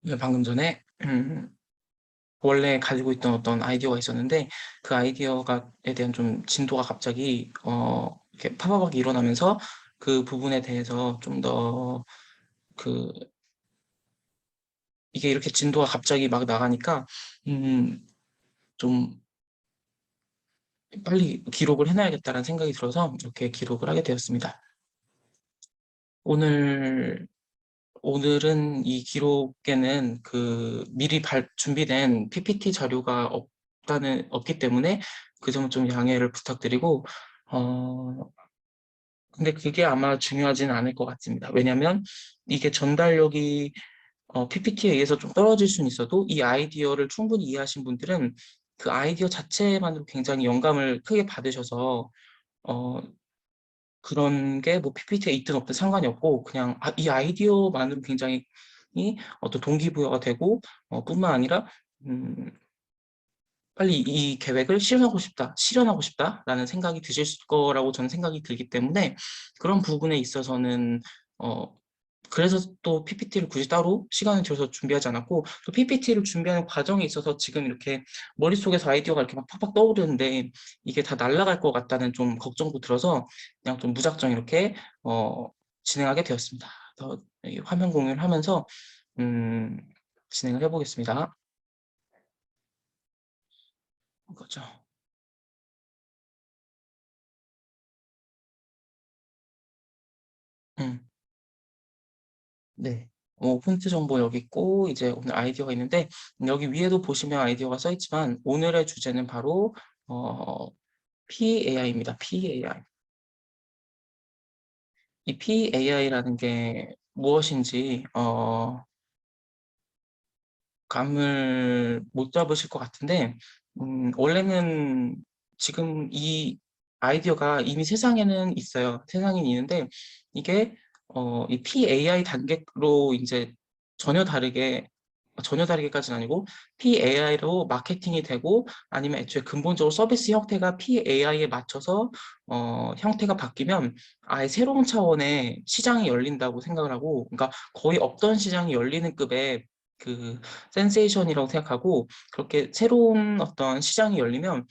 네, 방금 전에 원래 가지고 있던 어떤 아이디어가 있었는데 그 아이디어가에 대한 좀 진도가 갑자기 이렇게 파바박이 일어나면서 그 부분에 대해서 좀 더 그 이게 이렇게 진도가 갑자기 막 나가니까 좀 빨리 기록을 해놔야겠다는 생각이 들어서 이렇게 기록을 하게 되었습니다. 오늘 오늘은 이 기록에는 그 미리 준비된 PPT 자료가 없기 때문에 그 점은 좀 양해를 부탁드리고, 근데 그게 아마 중요하지는 않을 것 같습니다. 왜냐하면 이게 전달력이 PPT에 의해서 좀 떨어질 수는 있어도 이 아이디어를 충분히 이해하신 분들은 그 아이디어 자체만으로 굉장히 영감을 크게 받으셔서 어, 그런 게 뭐 PPT에 있든 없든 상관이 없고 그냥 이 아이디어만으로 굉장히 어떤 동기부여가 되고 뿐만 아니라 음, 빨리 이 계획을 실현하고 싶다라는 생각이 드실 거라고 저는 생각이 들기 때문에 그런 부분에 있어서는 어, 그래서 또 PPT를 굳이 따로 시간을 들여서 준비하지 않았고 또 PPT를 준비하는 과정에 있어서 지금 이렇게 머릿속에서 아이디어가 이렇게 막 팍팍 떠오르는데 이게 다 날아갈 것 같다는 좀 걱정도 들어서 그냥 좀 무작정 이렇게 진행하게 되었습니다. 그래서 이 화면 공유를 하면서 음, 진행을 해보겠습니다. 그렇죠. 음. 네. 폰트 정보 여기 있고 이제 오늘 아이디어가 있는데 여기 위에도 보시면 아이디어가 써 있지만 오늘의 주제는 바로 어, PAI입니다. PAI. 이 PAI라는 게 무엇인지 감을 못 잡으실 것 같은데 원래는 지금 이 아이디어가 이미 세상에는 있어요. 세상에는 있는데 이게 이 PAI 단계로 이제 전혀 다르게 전혀 다르게까지는 아니고 PAI로 마케팅이 되고 아니면 애초에 근본적으로 서비스 형태가 PAI에 맞춰서 형태가 바뀌면 아예 새로운 차원의 시장이 열린다고 생각을 하고 그러니까 거의 없던 시장이 열리는 급의 그 센세이션이라고 생각하고 그렇게 새로운 어떤 시장이 열리면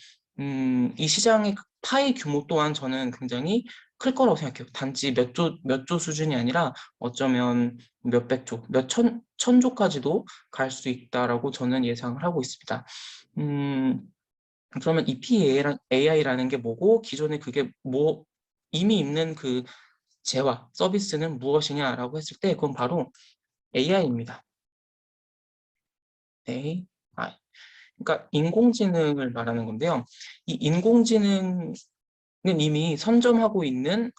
이 시장의 파이 규모 또한 저는 굉장히 클 거라고 생각해요. 단지 몇 조 수준이 아니라 어쩌면 몇백 조, 천조까지도 갈 수 있다라고 저는 예상을 하고 있습니다. 음, 그러면 이 PAI라는 게 뭐고 기존에 그게 뭐 이미 있는 그 재화, 서비스는 무엇이냐라고 했을 때 그건 바로 AI입니다. AI. 그러니까 인공지능을 말하는 건데요. 이 인공지능은 이미 선점하고 있는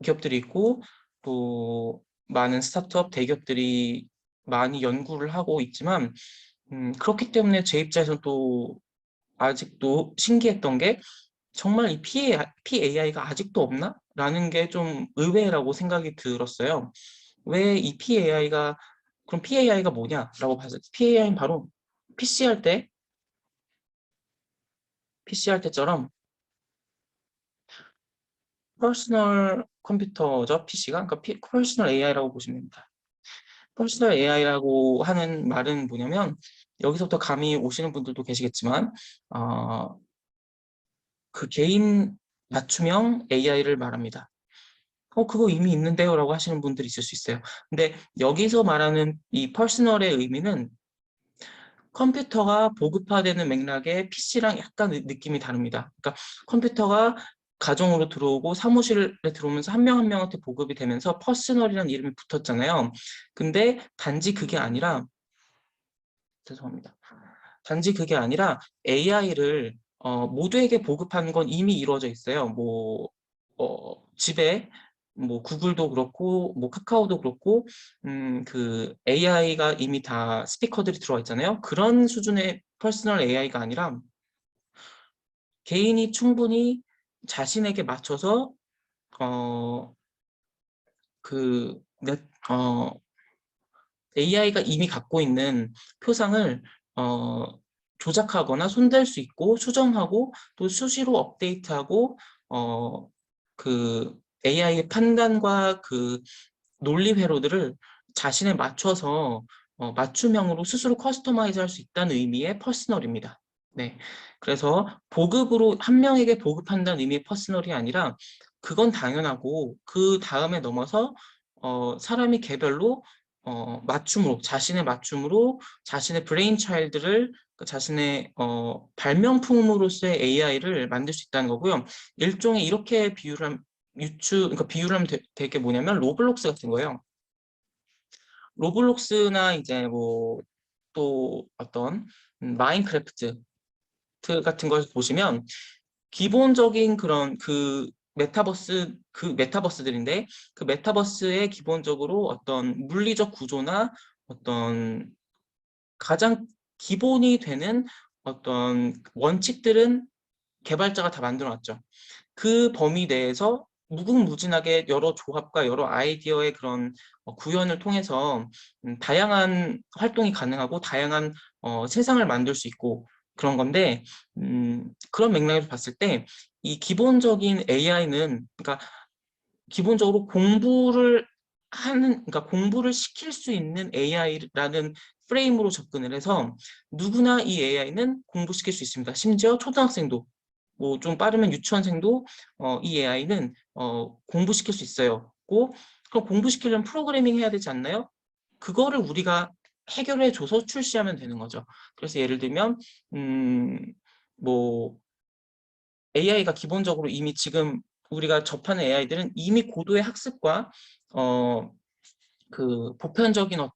기업들이 있고 또 많은 스타트업 대기업들이 많이 연구를 하고 있지만 그렇기 때문에 제 입장에서는 또 아직도 신기했던 게 정말 이 PAI가 아직도 없나? 라는 게 좀 의외라고 생각이 들었어요. 왜 이 PAI가 그럼 PAI가 뭐냐라고 봤을 때 PAI는 바로 PC 할 때 PC 할 때처럼 퍼스널 컴퓨터죠, PC가. 그러니까 퍼스널 AI라고 보시면 됩니다. 퍼스널 AI라고 하는 말은 뭐냐면 여기서부터 감이 오시는 분들도 계시겠지만 어, 그 개인 맞춤형 AI를 말합니다. 그거 이미 있는데요 라고 하시는 분들이 있을 수 있어요. 근데 여기서 말하는 이 퍼스널의 의미는 컴퓨터가 보급화되는 맥락의 PC랑 약간 느낌이 다릅니다. 그러니까 컴퓨터가 가정으로 들어오고 사무실에 들어오면서 한 명 한 명한테 보급이 되면서 퍼스널이라는 이름이 붙었잖아요. 근데 단지 그게 아니라 죄송합니다. 단지 그게 아니라 AI를 모두에게 보급하는 건 이미 이루어져 있어요. 뭐 집에 뭐 구글도 그렇고 뭐 카카오도 그렇고 그 AI가 이미 다 스피커들이 들어와 있잖아요. 그런 수준의 퍼스널 AI가 아니라 개인이 충분히 자신에게 맞춰서 어, 그 AI가 이미 갖고 있는 표상을 어, 조작하거나 손댈 수 있고 수정하고 또 수시로 업데이트하고 그 AI의 판단과 그 논리 회로들을 자신에 맞춰서 맞춤형으로 스스로 커스터마이즈 할 수 있다는 의미의 퍼스널입니다. 네. 그래서 보급으로 한 명에게 보급한다는 의미의 퍼스널이 아니라 그건 당연하고 그 다음에 넘어서 사람이 개별로 맞춤으로 자신의 맞춤으로 자신의 브레인 차일드를 자신의 발명품으로서의 AI를 만들 수 있다는 거고요. 일종의 이렇게 그러니까 비유를 하면 될 게 뭐냐면 로블록스 같은 거예요. 로블록스나 이제 뭐 또 어떤 마인크래프트 같은 걸 보시면 기본적인 그런 그 메타버스들인데 그 메타버스의 기본적으로 어떤 물리적 구조나 어떤 가장 기본이 되는 어떤 원칙들은 개발자가 다 만들어놨죠. 그 범위 내에서 무궁무진하게 여러 조합과 여러 아이디어의 그런 구현을 통해서 다양한 활동이 가능하고 다양한 세상을 만들 수 있고 그런 건데 그런 맥락에서 봤을 때 이 기본적인 AI는 그러니까 기본적으로 그러니까 공부를 시킬 수 있는 AI라는 프레임으로 접근을 해서 누구나 이 AI는 공부시킬 수 있습니다. 심지어 초등학생도 뭐 좀 빠르면 유치원생도 이 AI는 공부시킬 수 있어요. 그럼 공부시키려면 프로그래밍 해야 되지 않나요? 그거를 우리가 해결해줘서 출시하면 되는 거죠. 그래서 예를 들면 뭐 AI가 기본적으로 이미 지금 우리가 접하는 AI들은 이미 고도의 학습과 그 보편적이고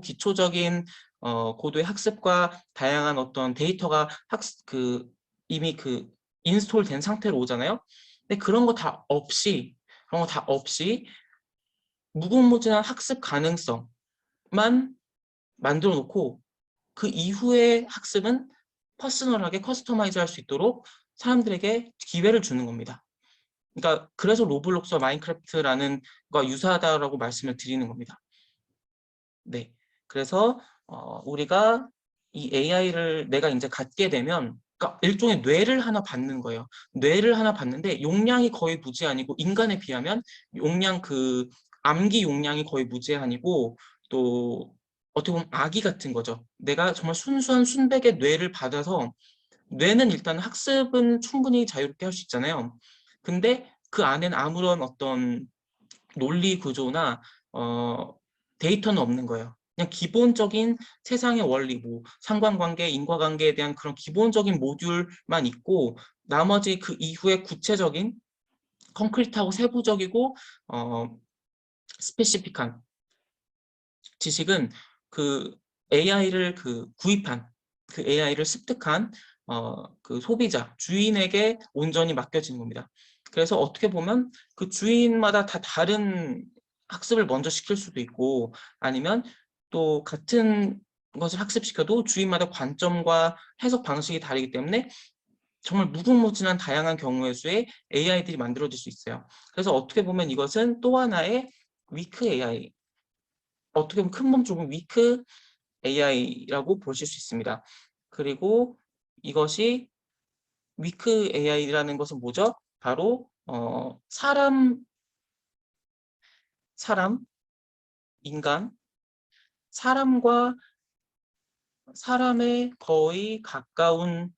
기초적인 고도의 학습과 다양한 어떤 데이터가 이미 인스톨된 상태로 오잖아요. 근데 그런 거 다 없이 무궁무진한 학습 가능성만 만들어 놓고 그 이후의 학습은 퍼스널하게 커스터마이즈 할 수 있도록 사람들에게 기회를 주는 겁니다. 그러니까 그래서 로블록스와 마인크래프트라는 거가 유사하다라고 말씀을 드리는 겁니다. 네. 그래서 우리가 이 AI를 내가 이제 갖게 되면 그러니까 일종의 뇌를 하나 받는 거예요. 뇌를 하나 받는데 용량이 거의 무제한이고 인간에 비하면 암기 용량이 거의 무제한이고 또 어떻게 보면 아기 같은 거죠. 내가 정말 순수한 순백의 뇌를 받아서 뇌는 일단 학습은 충분히 자유롭게 할 수 있잖아요. 근데 그 안에는 아무런 어떤 논리 구조나 데이터는 없는 거예요. 그냥 기본적인 세상의 원리, 뭐 상관관계, 인과관계에 대한 그런 기본적인 모듈만 있고 나머지 그 이후에 구체적인 콘크리트하고 세부적이고 스페시픽한 지식은 그 AI를 그 AI를 습득한 그 소비자, 주인에게 온전히 맡겨지는 겁니다. 그래서 어떻게 보면 그 주인마다 다 다른 학습을 먼저 시킬 수도 있고 아니면 또 같은 것을 학습시켜도 주인마다 관점과 해석 방식이 다르기 때문에 정말 무궁무진한 다양한 경우의 수의 AI들이 만들어질 수 있어요. 그래서 어떻게 보면 이것은 또 하나의 위크 AI, 어떻게 보면 큰 몸 좁은 위크 AI라고 보실 수 있습니다. 그리고 이것이 위크 AI라는 것은 뭐죠? 바로 사람, 인간, 사람과 사람의 거의 가까운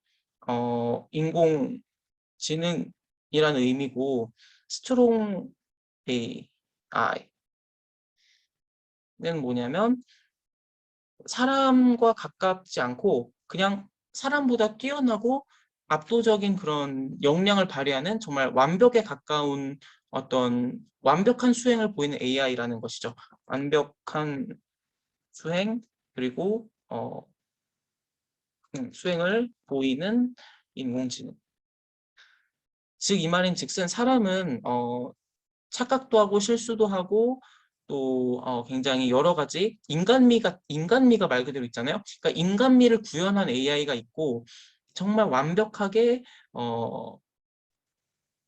인공지능이라는 의미고 스트롱 AI는 뭐냐면 사람과 가깝지 않고 그냥 사람보다 뛰어나고 압도적인 그런 역량을 발휘하는 정말 완벽에 가까운 어떤 완벽한 수행을 보이는 AI라는 것이죠. 완벽한 수행 그리고 수행을 보이는 인공지능. 즉 이 말인즉슨 사람은 착각도 하고 실수도 하고 또 굉장히 여러 가지 인간미가 말 그대로 있잖아요. 그러니까 인간미를 구현한 AI가 있고 정말 완벽하게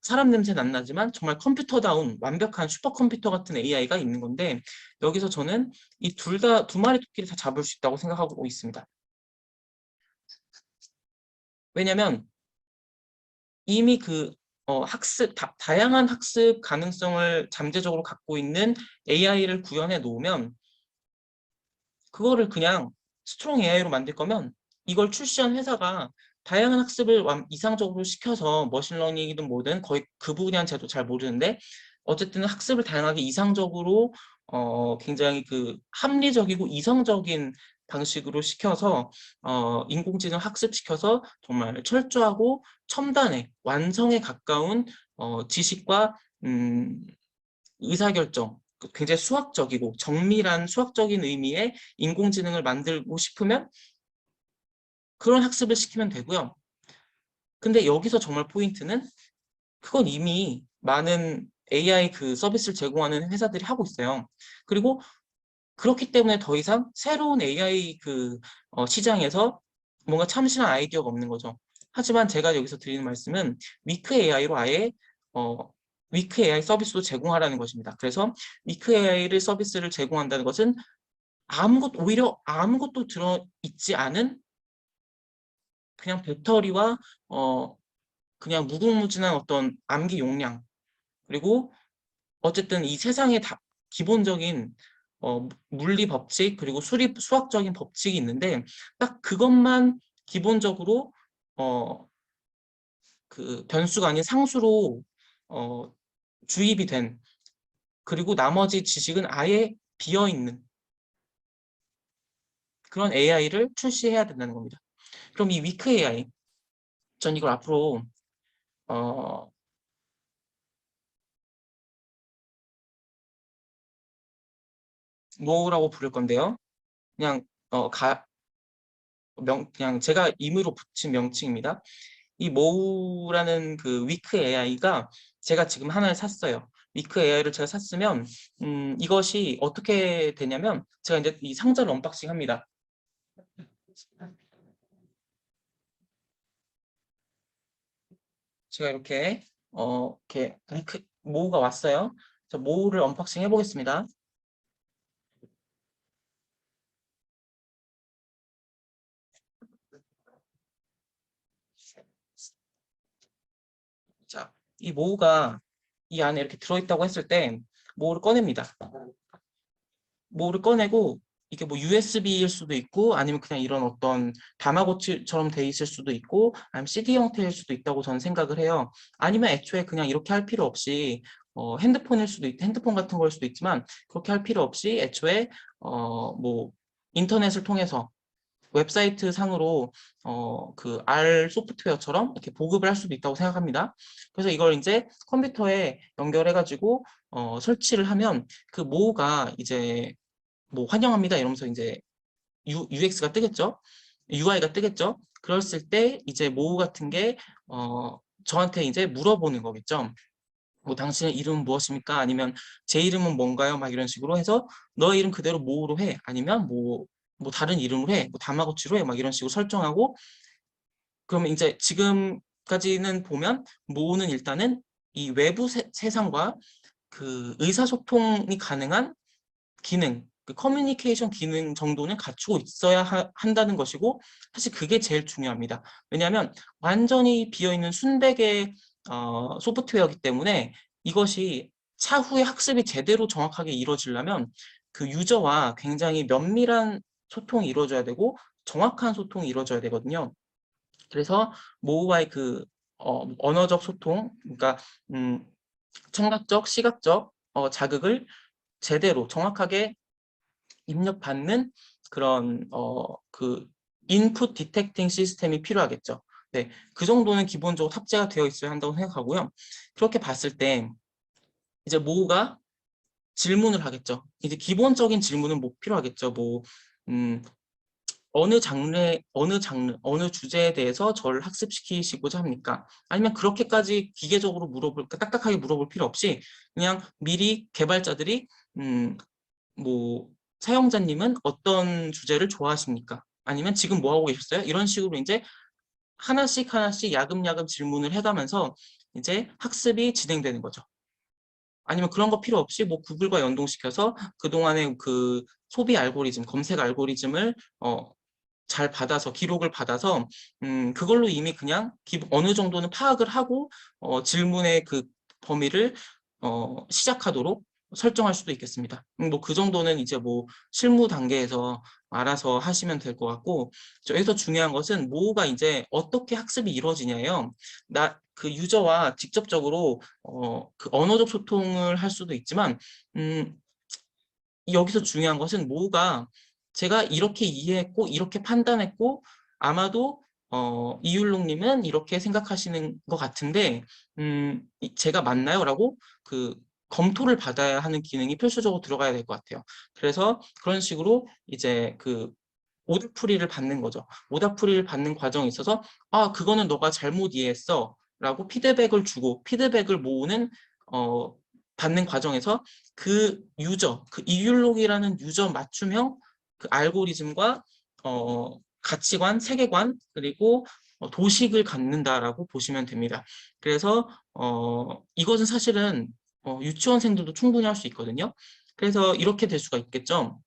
사람 냄새는 안 나지만 정말 컴퓨터다운 완벽한 슈퍼컴퓨터 같은 AI가 있는 건데 여기서 저는 이 두 마리 토끼를 다 잡을 수 있다고 생각하고 있습니다. 왜냐하면 이미 다양한 학습 가능성을 잠재적으로 갖고 있는 AI를 구현해 놓으면 그거를 그냥 스트롱 AI로 만들 거면 이걸 출시한 회사가 다양한 학습을 이상적으로 시켜서 머신러닝이든 뭐든 거의 그 부분에 대한 제도 잘 모르는데 어쨌든 학습을 다양하게 이상적으로 굉장히 그 합리적이고 이성적인 방식으로 시켜서 인공지능 학습시켜서 정말 철저하고 첨단의 완성에 가까운 지식과 의사결정, 굉장히 수학적이고 정밀한 수학적인 의미의 인공지능을 만들고 싶으면 그런 학습을 시키면 되고요. 근데 여기서 정말 포인트는 그건 이미 많은 AI 그 서비스를 제공하는 회사들이 하고 있어요. 그리고 그렇기 때문에 더 이상 새로운 AI 그 시장에서 뭔가 참신한 아이디어가 없는 거죠. 하지만 제가 여기서 드리는 말씀은 위크 AI로 아예 위크 AI 서비스도 제공하라는 것입니다. 그래서 위크 AI 서비스를 제공한다는 것은 오히려 아무것도 들어있지 않은 그냥 배터리와 그냥 무궁무진한 어떤 암기 용량, 그리고 어쨌든 이 세상에 다 기본적인 물리 법칙 그리고 수학적인 법칙이 있는데 딱 그것만 기본적으로 그 변수가 아닌 상수로 어, 주입이 된, 그리고 나머지 지식은 아예 비어 있는 그런 AI를 출시해야 된다는 겁니다. 그럼 이 위크 AI, 전 이걸 앞으로 어, 뭐라고 부를 건데요. 그냥 그냥 제가 임의로 붙인 명칭입니다. 이 모우라는 그 위크 AI가 제가 지금 하나를 샀어요. 위크 AI를 제가 샀으면 이것이 어떻게 되냐면 제가 이제 이 상자를 언박싱 합니다. 제가 이렇게 모우가 왔어요. 자, 모우를 언박싱 해보겠습니다. 자, 이 모우가 이 안에 이렇게 들어있다고 했을 때 모우를 꺼냅니다. 모우를 꺼내고 이게 뭐 USB일 수도 있고 아니면 그냥 이런 어떤 다마고치처럼 돼 있을 수도 있고 아니면 CD 형태일 수도 있다고 저는 생각을 해요. 아니면 애초에 그냥 이렇게 할 필요 없이 핸드폰 같은 걸 수도 있지만 그렇게 할 필요 없이 애초에 뭐 인터넷을 통해서 웹사이트 상으로 그 R 소프트웨어처럼 이렇게 보급을 할 수도 있다고 생각합니다. 그래서 이걸 이제 컴퓨터에 연결해 가지고 설치를 하면 그 모우가 이제 뭐 환영합니다 이러면서 이제 UX가 뜨겠죠. UI가 뜨겠죠. 그랬을 때 이제 모우 같은 게 저한테 이제 물어보는 거겠죠. 뭐 당신의 이름은 무엇입니까? 아니면 제 이름은 뭔가요? 막 이런 식으로 해서 너의 이름 그대로 모우로 해. 아니면 뭐 다른 이름으로 해. 뭐 다마고치로 해. 막 이런 식으로 설정하고 그러면 이제 지금까지는 보면 모우는 일단은 이 외부 세상과 그 의사소통이 가능한 기능, 그 커뮤니케이션 기능 정도는 갖추고 있어야 한다는 것이고 사실 그게 제일 중요합니다. 왜냐하면 완전히 비어있는 순백의 소프트웨어이기 때문에 이것이 차후에 학습이 제대로 정확하게 이루어지려면 그 유저와 굉장히 면밀한 소통이 이루어져야 되고 정확한 소통이 이루어져야 되거든요. 그래서 모우와의 그 언어적 소통, 그러니까 음, 청각적, 시각적 자극을 제대로 정확하게 입력받는 그런 그 인풋 디텍팅 시스템이 필요하겠죠. 네, 그 정도는 기본적으로 탑재가 되어 있어야 한다고 생각하고요. 그렇게 봤을 때 이제 모우가 질문을 하겠죠. 이제 기본적인 질문은 뭐 필요하겠죠. 음, 어느 주제에 대해서 저를 학습시키시고자 합니까? 아니면 그렇게까지 기계적으로 딱딱하게 물어볼 필요 없이 그냥 미리 개발자들이 뭐 사용자님은 어떤 주제를 좋아하십니까? 아니면 지금 뭐 하고 계셨어요? 이런 식으로 이제 하나씩 하나씩 야금야금 질문을 해가면서 이제 학습이 진행되는 거죠. 아니면 그런 거 필요 없이 뭐 구글과 연동시켜서 그동안의 그 소비 알고리즘, 검색 알고리즘을 잘 받아서 기록을 받아서 그걸로 이미 그냥 어느 정도는 파악을 하고 질문의 그 범위를 시작하도록 설정할 수도 있겠습니다. 뭐 그 정도는 이제 뭐 실무 단계에서 알아서 하시면 될 것 같고, 여기서 중요한 것은 모우가 이제 어떻게 학습이 이루어지냐예요. 그 유저와 직접적으로 그 언어적 소통을 할 수도 있지만, 여기서 중요한 것은 모우가 제가 이렇게 이해했고 이렇게 판단했고 아마도 이율록님은 이렇게 생각하시는 것 같은데 제가 맞나요? 라고 그 검토를 받아야 하는 기능이 필수적으로 들어가야 될 것 같아요. 그래서 그런 식으로 이제 그 오답풀이를 받는 거죠. 오답풀이를 받는 과정에 있어서 그거는 너가 잘못 이해했어 라고 피드백을 주고 피드백을 모으는 어, 받는 과정에서 그 유저, 그 이율록이라는 유저 맞춤형 그 알고리즘과 가치관, 세계관 그리고 도식을 갖는다라고 보시면 됩니다. 그래서 이것은 사실은 유치원생들도 충분히 할 수 있거든요. 그래서 이렇게 될 수가 있겠죠.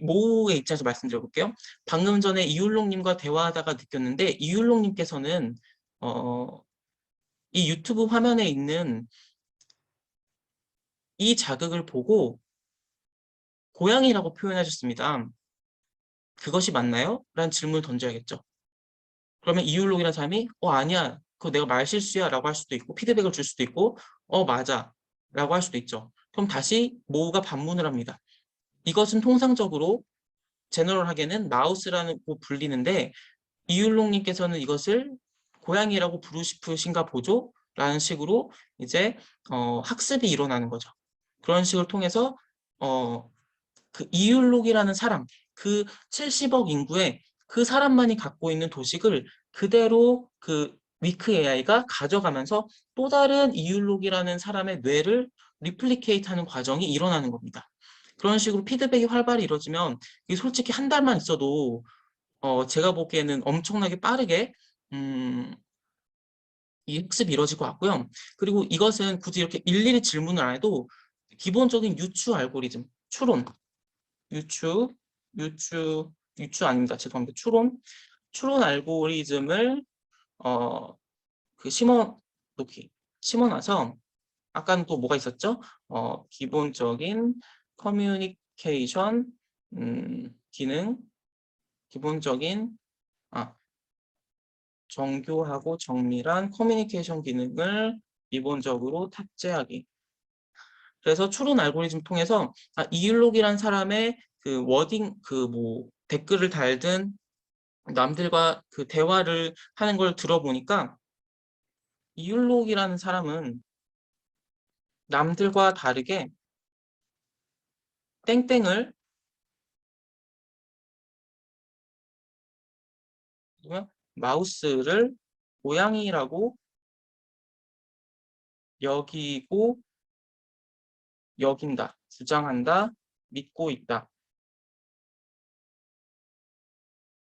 모우의 입장에서 말씀드려 볼게요. 방금 전에 이율록님과 대화하다가 느꼈는데 이율록님께서는 이 유튜브 화면에 있는 이 자극을 보고 고양이라고 표현하셨습니다. 그것이 맞나요? 라는 질문을 던져야겠죠. 그러면 이율록이라는 사람이 아니야. 그거 내가 말 실수야 라고 할 수도 있고 피드백을 줄 수도 있고 맞아 라고 할 수도 있죠. 그럼 다시 모우가 반문을 합니다. 이것은 통상적으로 제너럴하게는 마우스라고 불리는데 이율록님께서는 이것을 고양이라고 부르고 싶으신가 보죠? 라는 식으로 이제 학습이 일어나는 거죠. 그런 식을 통해서 그 이율록이라는 사람, 그 70억 인구의 그 사람만이 갖고 있는 도식을 그대로 그 위크 AI가 가져가면서 또 다른 이율록이라는 사람의 뇌를 리플리케이트하는 과정이 일어나는 겁니다. 그런 식으로 피드백이 활발히 이루어지면 이게 솔직히 한 달만 있어도 제가 보기에는 엄청나게 빠르게 이 학습이 이루어질 것 같고요. 그리고 이것은 굳이 이렇게 일일이 질문을 안 해도 기본적인 유추 알고리즘, 추론, 유추, 유추 아닙니다. 죄송합니다. 추론 알고리즘을 심어 놓기, 심어 놔서 아까는 또 뭐가 있었죠? 기본적인 커뮤니케이션 기능, 기본적인 정교하고 정밀한 커뮤니케이션 기능을 기본적으로 탑재하기. 그래서 추론 알고리즘 통해서 이율록이란 사람의 그 워딩 그 뭐 댓글을 달든 남들과 그 대화를 하는 걸 들어보니까 이율록이라는 사람은 남들과 다르게 땡땡을 마우스를 고양이라고 여기고 여긴다, 주장한다, 믿고 있다.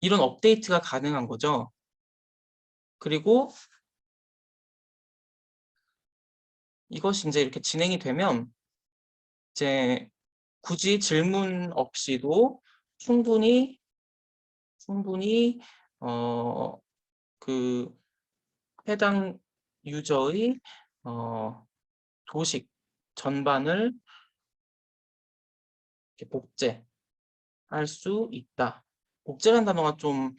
이런 업데이트가 가능한 거죠. 그리고 이것이 이제 이렇게 진행이 되면 이제 굳이 질문 없이도 충분히 그 해당 유저의 도식 전반을 이렇게 복제할 수 있다. 복제라는 단어가 좀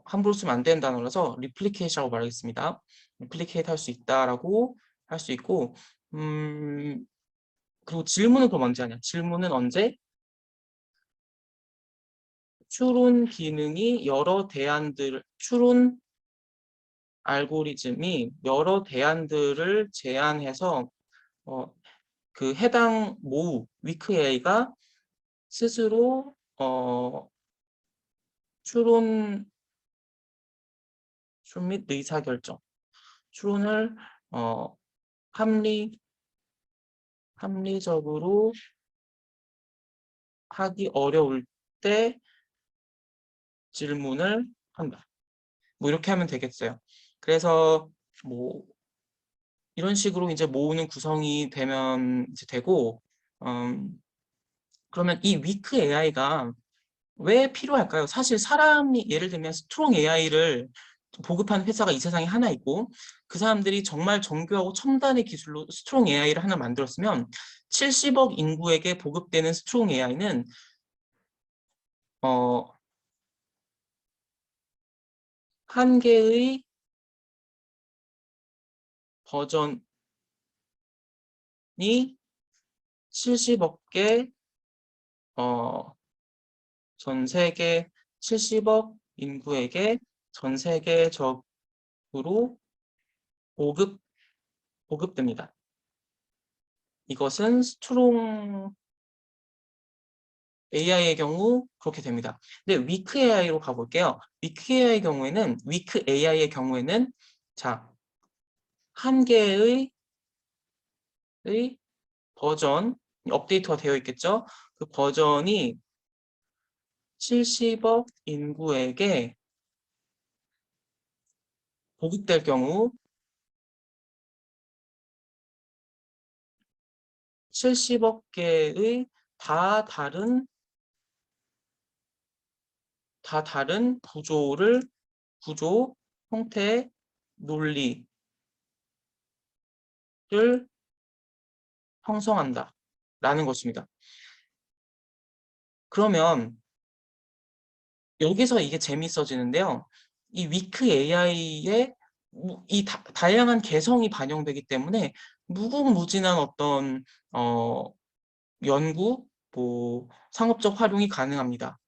함부로 쓰면 안 되는 단어라서 리플리케이트라고 말하겠습니다. 리플리케이트 할 수 있다라고 할 수 있고 그리고 질문은 그럼 언제 하냐? 질문은 언제? 추론 기능이 여러 대안들, 추론 알고리즘이 여러 대안들을 제안해서 그 해당 모우, 위크 AI가 스스로 추론 및 의사결정, 추론을 합리적으로 하기 어려울 때 질문을 한다. 뭐 이렇게 하면 되겠어요. 그래서 뭐 이런 식으로 이제 모으는 구성이 되면 이제 되고 그러면 이 위크 AI가 왜 필요할까요? 사실 사람이 예를 들면 스트롱 AI를 보급하는 회사가 이 세상에 하나 있고 그 사람들이 정말 정교하고 첨단의 기술로 스트롱 AI를 하나 만들었으면 70억 인구에게 보급되는 스트롱 AI는 한 개의 버전이 70억 개, 전 세계 70억 인구에게 전 세계적으로 보급됩니다. 이것은 스트롱 AI의 경우 그렇게 됩니다. 근데 위크 AI로 가볼게요. 위크 AI의 경우에는 자, 한 개의 버전 업데이트가 되어 있겠죠. 그 버전이 70억 인구에게 보급될 경우 70억 개의 다 다른 구조, 형태, 논리를 형성한다 라는 것입니다. 그러면 여기서 이게 재밌어지는데요. 이 위크 AI의 이 다양한 개성이 반영되기 때문에 무궁무진한 어떤 연구, 뭐 상업적 활용이 가능합니다.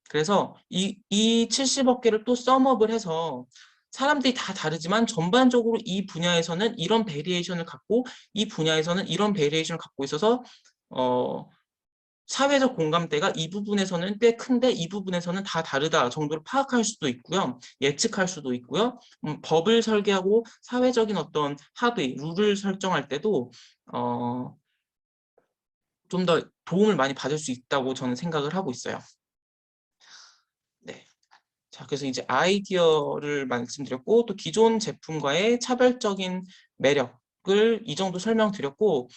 그래서 이 70억 개를 또 썸업을 해서 사람들이 다 다르지만 전반적으로 이 분야에서는 이런 베리에이션을 갖고 이 분야에서는 이런 베리에이션을 갖고 있어서 사회적 공감대가 이 부분에서는 꽤 큰데 이 부분에서는 다 다르다 정도로 파악할 수도 있고요. 예측할 수도 있고요. 법을 설계하고 사회적인 어떤 합의, 룰을 설정할 때도 좀 더 도움을 많이 받을 수 있다고 저는 생각을 하고 있어요. 네. 자, 그래서 이제 아이디어를 말씀드렸고 또 기존 제품과의 차별적인 매력을 이 정도 설명드렸고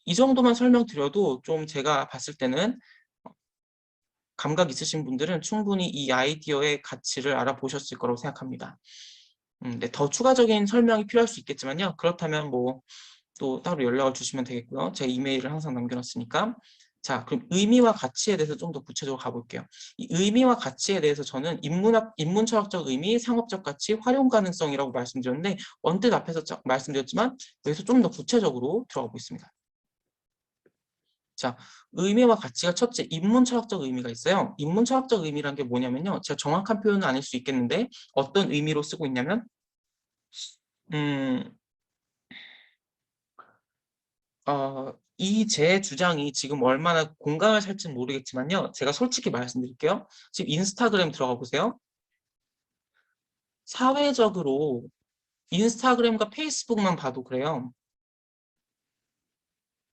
이 정도만 설명드려도 좀 제가 봤을 때는 감각 있으신 분들은 충분히 이 아이디어의 가치를 알아보셨을 거라고 생각합니다. 네, 더 추가적인 설명이 필요할 수 있겠지만요. 그렇다면 뭐 또 따로 연락을 주시면 되겠고요. 제 이메일을 항상 남겨놨으니까. 자, 그럼 의미와 가치에 대해서 좀 더 구체적으로 가볼게요. 이 의미와 가치에 대해서 저는 인문철학적 의미, 상업적 가치, 활용 가능성이라고 말씀드렸는데 언뜻 앞에서 말씀드렸지만 여기서 좀 더 구체적으로 들어가 보겠습니다. 자, 의미와 가치가 첫째, 인문철학적 의미가 있어요. 인문철학적 의미란 게 뭐냐면요. 제가 정확한 표현은 아닐 수 있겠는데 어떤 의미로 쓰고 있냐면 음, 이 제 주장이 지금 얼마나 공감을 살지는 모르겠지만요. 제가 솔직히 말씀드릴게요. 지금 인스타그램 들어가 보세요. 사회적으로 인스타그램과 페이스북만 봐도 그래요.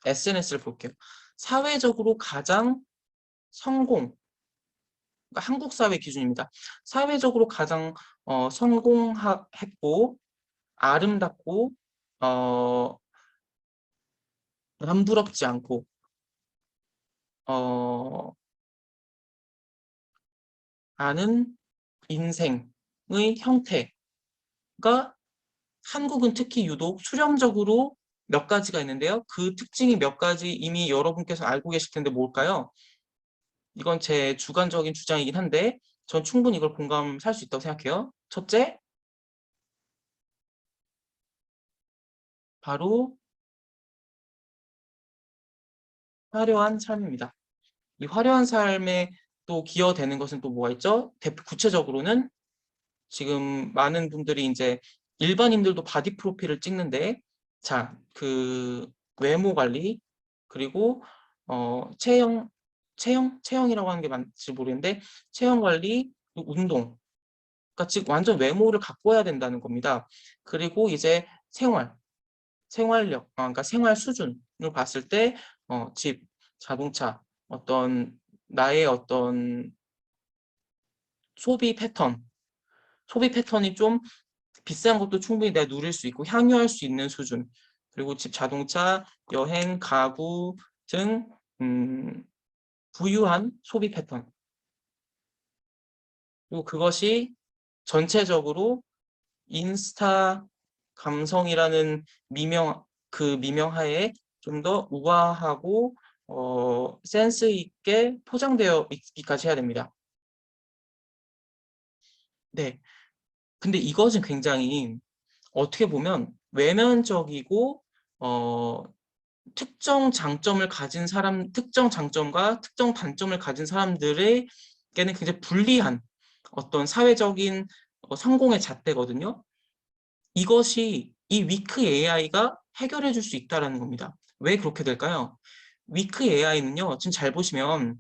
SNS를 볼게요. 사회적으로 가장 성공, 그러니까 한국 사회 기준입니다. 사회적으로 가장 성공했고 아름답고 어, 남부럽지 않고 어, 아는 인생의 형태가 한국은 특히 유독 수렴적으로 몇 가지가 있는데요. 그 특징이 몇 가지 이미 여러분께서 알고 계실 텐데 뭘까요? 이건 제 주관적인 주장이긴 한데 전 충분히 이걸 공감할 수 있다고 생각해요. 첫째, 바로 화려한 삶입니다. 이 화려한 삶에 또 기여되는 것은 또 뭐가 있죠? 구체적으로는 지금 많은 분들이 이제 일반인들도 바디 프로필을 찍는데 자, 그 외모 관리 그리고 체형이라고 하는 게 맞지 모르겠는데 체형 관리, 운동. 그러니까 즉 완전 외모를 가꿔야 된다는 겁니다. 그리고 이제 생활력, 그러니까 생활 수준을 봤을 때 집, 자동차, 어떤 나의 어떤 소비 패턴, 소비 패턴이 좀 비싼 것도 충분히 내가 누릴 수 있고 향유할 수 있는 수준. 그리고 집, 자동차, 여행, 가구 등 부유한 소비 패턴. 그리고 그것이 전체적으로 인스타 감성이라는 미명하에 좀 더 우아하고 센스 있게 포장되어 있기까지 해야 됩니다. 네. 근데 이것은 굉장히 어떻게 보면 외면적이고 어, 특정 장점과 특정 단점을 가진 사람들에게는 굉장히 불리한 어떤 사회적인 성공의 잣대거든요. 이것이 이 위크 AI가 해결해 줄 수 있다는 겁니다. 왜 그렇게 될까요? 위크 AI는요, 지금 잘 보시면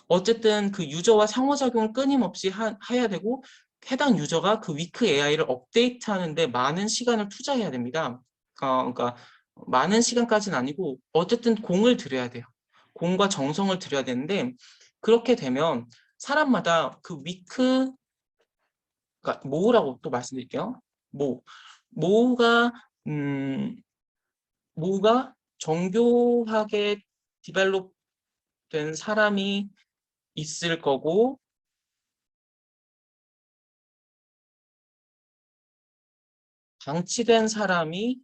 어쨌든 그 유저와 상호작용을 끊임없이 해야 되고 해당 유저가 그 위크 AI를 업데이트하는데 많은 시간을 투자해야 됩니다. 그러니까 많은 시간까지는 아니고 어쨌든 공을 들여야 돼요. 공과 정성을 들여야 되는데 그렇게 되면 사람마다 그 위크, 그러니까 모우라고 또 말씀드릴게요. 모. 모우가 음, 모우가 정교하게 디벨롭된 사람이 있을 거고 방치된 사람이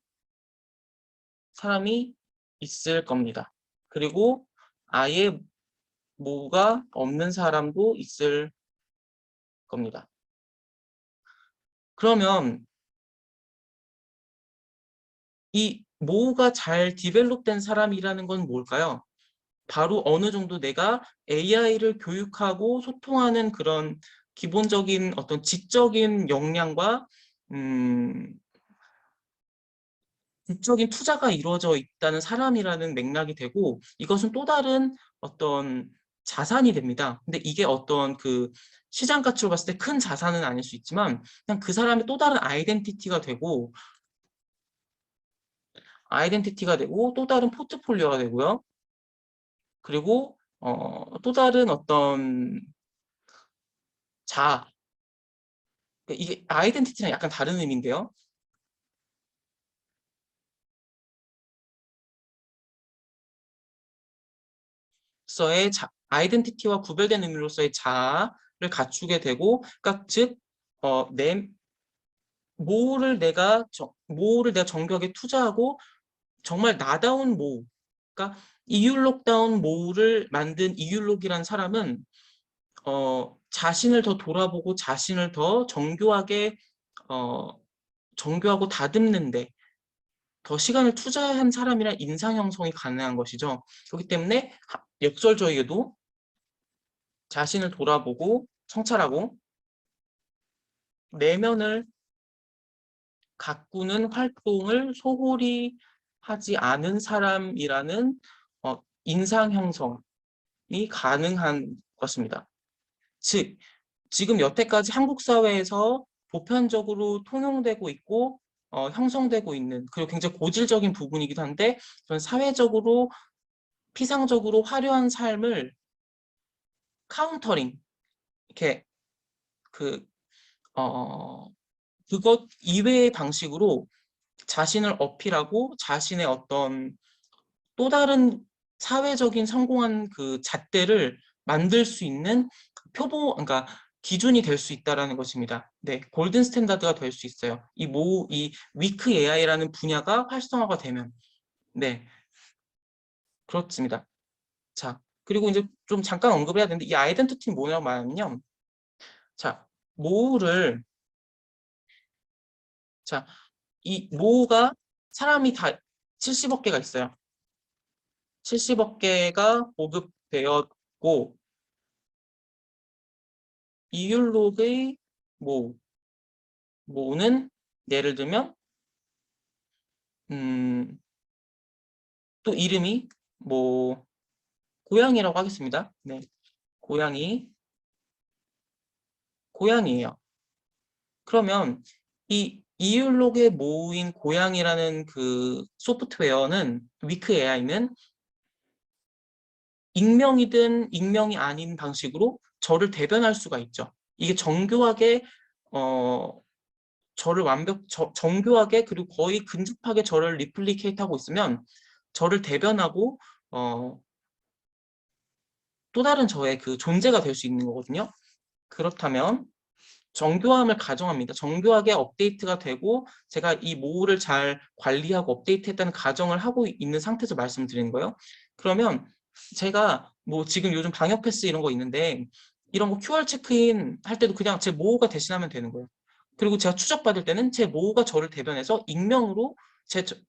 있을 겁니다. 그리고 아예 모우가 없는 사람도 있을 겁니다. 그러면 이 모우가 잘 디벨롭된 사람이라는 건 뭘까요? 바로 어느 정도 내가 AI를 교육하고 소통하는 그런 기본적인 어떤 지적인 역량과 음, 지적인 투자가 이루어져 있다는 사람이라는 맥락이 되고 이것은 또 다른 어떤 자산이 됩니다. 근데 이게 어떤 그 시장 가치로 봤을 때 큰 자산은 아닐 수 있지만 그냥 그 사람의 또 다른 아이덴티티가 되고 또 다른 포트폴리오가 되고요. 그리고 또 다른 어떤 자 이게 아이덴티티랑 약간 다른 의미인데요. 아이덴티티와 구별된 의미로서의 자아를 갖추게 되고, 그러니까 즉, 내 모호를 내가 정교하게 투자하고 정말 나다운 모호, 그러니까 이율록다운 모호를 만든 이율록이라는 사람은 자신을 더 돌아보고 자신을 더 어, 정교하고 다듬는데 더 시간을 투자한 사람이란 인상 형성이 가능한 것이죠. 그렇기 때문에 역설적에도 자신을 돌아보고 성찰하고 내면을 가꾸는 활동을 소홀히 하지 않은 사람이라는 인상 형성이 가능한 것입니다. 즉, 지금 여태까지 한국 사회에서 보편적으로 통용되고 있고 형성되고 있는 그리고 굉장히 고질적인 부분이기도 한데 그런 사회적으로 피상적으로 화려한 삶을 카운터링 이렇게 그 그것 이외의 방식으로 자신을 어필하고 자신의 어떤 또 다른 사회적인 성공한 그 잣대를 만들 수 있는 그러니까 기준이 될 수 있다라는 것입니다. 네, 골든 스탠다드가 될 수 있어요. 이 위크 AI라는 분야가 활성화가 되면. 네, 그렇습니다. 자, 그리고 이제 좀 잠깐 언급해야 되는데 이 아이덴티티는 뭐냐고 말하면요. 자, 모우를 자, 이 모우가 사람이 다 70억 개가 있어요. 70억 개가 보급되었고 이율록의 모우, 모우는 예를 들면 음, 또 이름이 뭐 고양이라고 하겠습니다. 네, 고양이, 고양이에요. 그러면 이 이율록의 모우인 고양이라는 그 소프트웨어는 위크 AI는 익명이든 익명이 아닌 방식으로 저를 대변할 수가 있죠. 이게 정교하게 어, 정교하게 그리고 거의 근접하게 저를 리플리케이트하고 있으면 저를 대변하고 또 다른 저의 그 존재가 될 수 있는 거거든요. 그렇다면 정교함을 가정합니다. 정교하게 업데이트가 되고 제가 이 모호를 잘 관리하고 업데이트했다는 가정을 하고 있는 상태에서 말씀드리는 거예요. 그러면 제가 뭐 지금 요즘 방역 패스 이런 거 있는데 이런 거 QR 체크인 할 때도 그냥 제 모호가 대신하면 되는 거예요. 그리고 제가 추적받을 때는 제 모호가 저를 대변해서 익명으로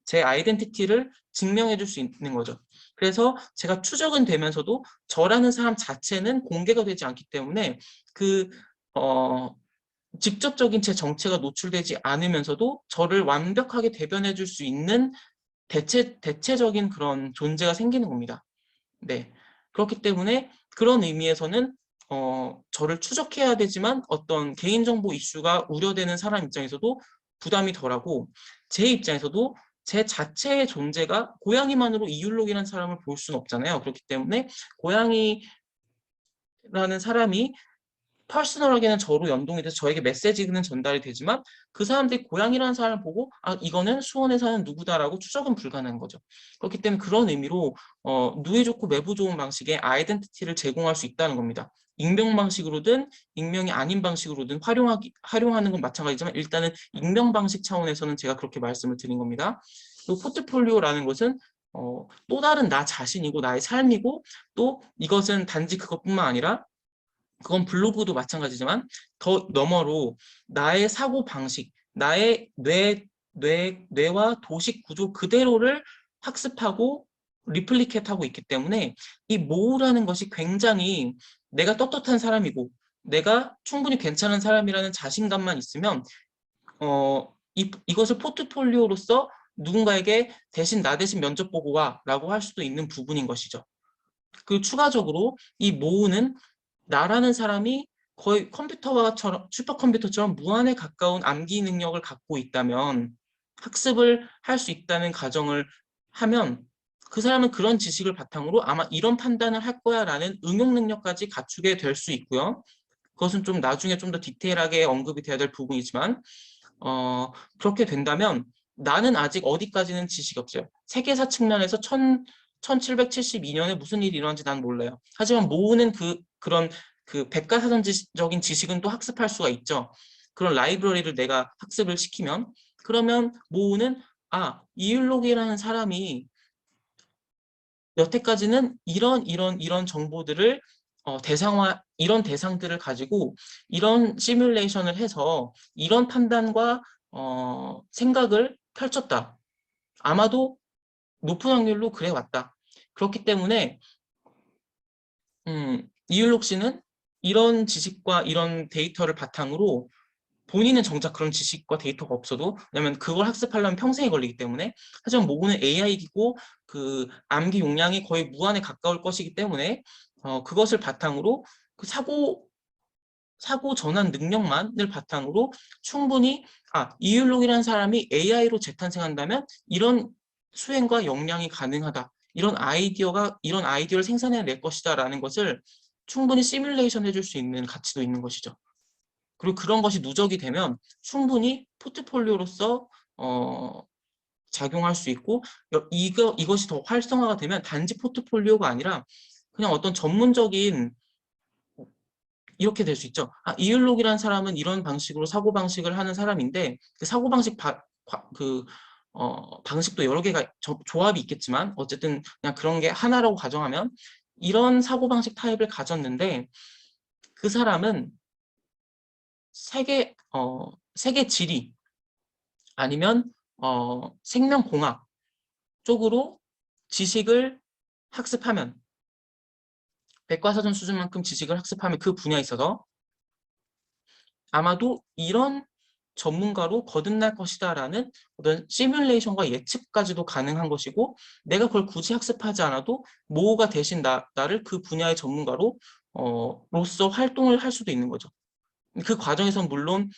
제 아이덴티티를 증명해 줄 수 있는 거죠. 그래서 제가 추적은 되면서도 저라는 사람 자체는 공개가 되지 않기 때문에 그 어, 직접적인 제 정체가 노출되지 않으면서도 저를 완벽하게 대변해 줄 수 있는 대체적인 그런 존재가 생기는 겁니다. 네. 그렇기 때문에 그런 의미에서는 저를 추적해야 되지만 어떤 개인정보 이슈가 우려되는 사람 입장에서도 부담이 덜하고 제 입장에서도 제 자체의 존재가 고양이만으로 이율록이라는 사람을 볼 수는 없잖아요. 그렇기 때문에 고양이라는 사람이 퍼스널하게는 저로 연동이 돼서 저에게 메시지는 전달이 되지만 그 사람들이 고양이라는 사람을 보고 아 이거는 수원에 사는 누구다라고 추적은 불가능한 거죠. 그렇기 때문에 그런 의미로 누이 좋고 매부 좋은 방식의 아이덴티티를 제공할 수 있다는 겁니다. 익명 방식으로든 익명이 아닌 방식으로든 활용하는 건 마찬가지지만 일단은 익명 방식 차원에서는 제가 그렇게 말씀을 드린 겁니다. 그리고 포트폴리오라는 것은 또 다른 나 자신이고 나의 삶이고 또 이것은 단지 그것뿐만 아니라 그건 블로그도 마찬가지지만 더 너머로 나의 사고 방식, 나의 뇌와 도식 구조 그대로를 학습하고 리플리케이트하고 있기 때문에 이 모우라는 것이 굉장히 내가 떳떳한 사람이고 내가 충분히 괜찮은 사람이라는 자신감만 있으면 이것을 포트폴리오로서 누군가에게 대신 나 대신 면접 보고 와라고 할 수도 있는 부분인 것이죠. 그 추가적으로 이 모우는 나라는 사람이 거의 슈퍼컴퓨터처럼 무한에 가까운 암기 능력을 갖고 있다면 학습을 할 수 있다는 가정을 하면 그 사람은 그런 지식을 바탕으로 아마 이런 판단을 할 거야라는 응용 능력까지 갖추게 될 수 있고요. 그것은 좀 나중에 좀 더 디테일하게 언급이 돼야 될 부분이지만 그렇게 된다면 나는 아직 어디까지는 지식이 없어요. 세계사 측면에서 1772년에 무슨 일이 일어난지 난 몰라요. 하지만 모으는 그런 그 백과사전적인 지식은 또 학습할 수가 있죠. 그런 라이브러리를 내가 학습을 시키면 그러면 모으는 이율록이라는 사람이 여태까지는 이런 정보들을 이런 대상들을 가지고 이런 시뮬레이션을 해서 이런 판단과 생각을 펼쳤다. 아마도 높은 확률로 그래 왔다. 그렇기 때문에 이율록 씨는 이런 지식과 이런 데이터를 바탕으로 본인은 정작 그런 지식과 데이터가 없어도 왜냐면 그걸 학습하려면 평생이 걸리기 때문에 하지만 모고는 AI이고 그 암기 용량이 거의 무한에 가까울 것이기 때문에 그것을 바탕으로 그 사고 전환 능력만을 바탕으로 충분히 이율록이라는 사람이 AI로 재탄생한다면 이런 수행과 역량이 가능하다. 이런 아이디어를 생산해낼 것이다라는 것을 충분히 시뮬레이션 해줄 수 있는 가치도 있는 것이죠. 그리고 그런 것이 누적이 되면 충분히 포트폴리오로서 작용할 수 있고 이것이 더 활성화가 되면 단지 포트폴리오가 아니라 그냥 어떤 전문적인 이렇게 될 수 있죠. 이율록이라는 사람은 이런 방식으로 사고방식을 하는 사람인데 그 사고방식 방식도 여러 개가 조합이 있겠지만 어쨌든 그냥 그런 게 하나라고 가정하면 이런 사고방식 타입을 가졌는데 그 사람은 세계 지리 아니면 생명공학 쪽으로 지식을 학습하면 백과사전 수준만큼 지식을 학습하면 그 분야에 있어서 아마도 이런 전문가로 거듭날 것이다라는 어떤 시뮬레이션과 예측까지도 가능한 것이고 내가 그걸 굳이 학습하지 않아도 모호가 대신 나를 그 분야의 전문가로 로서 활동을 할 수도 있는 거죠. 그 과정에선 물론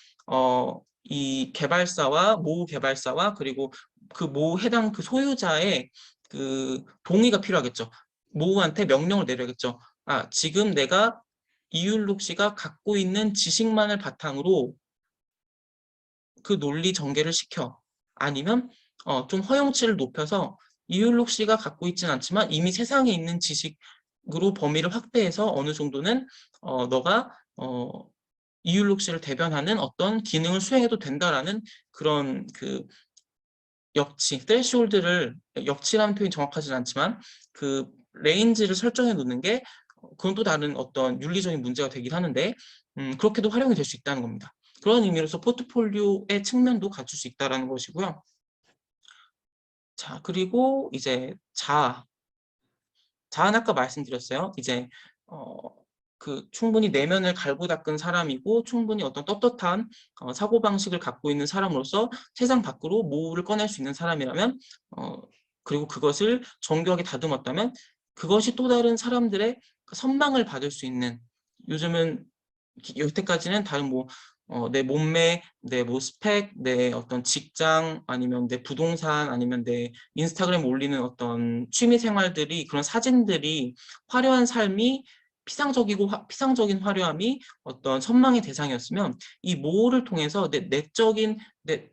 이 개발사와 모호 개발사와 그리고 그 모호 해당 그 소유자의 그 동의가 필요하겠죠. 모호한테 명령을 내려야겠죠. 지금 내가 이율록 씨가 갖고 있는 지식만을 바탕으로 그 논리 전개를 시켜. 아니면 좀 허용치를 높여서 이율록 씨가 갖고 있지는 않지만 이미 세상에 있는 지식으로 범위를 확대해서 어느 정도는 너가 이율록시를 대변하는 어떤 기능을 수행해도 된다라는 그런 그 역치, threshold를, 역치라는 표현이 정확하진 않지만 그 레인지를 설정해 놓는 게 그건 또 다른 어떤 윤리적인 문제가 되긴 하는데 그렇게도 활용이 될 수 있다는 겁니다. 그런 의미로서 포트폴리오의 측면도 갖출 수 있다는 것이고요. 자, 그리고 이제 자아는 아까 말씀드렸어요. 이제 충분히 내면을 갈고 닦은 사람이고 충분히 어떤 떳떳한 사고방식을 갖고 있는 사람으로서 세상 밖으로 모호를 꺼낼 수 있는 사람이라면 그리고 그것을 정교하게 다듬었다면 그것이 또 다른 사람들의 선망을 받을 수 있는, 요즘은 여태까지는 다른 내 몸매, 내 스펙, 내 어떤 직장, 아니면 내 부동산, 아니면 내 인스타그램 올리는 어떤 취미 생활들이, 그런 사진들이 화려한 삶이 피상적인 화려함이 어떤 선망의 대상이었으면 이 모호를 통해서 내 내적인, 내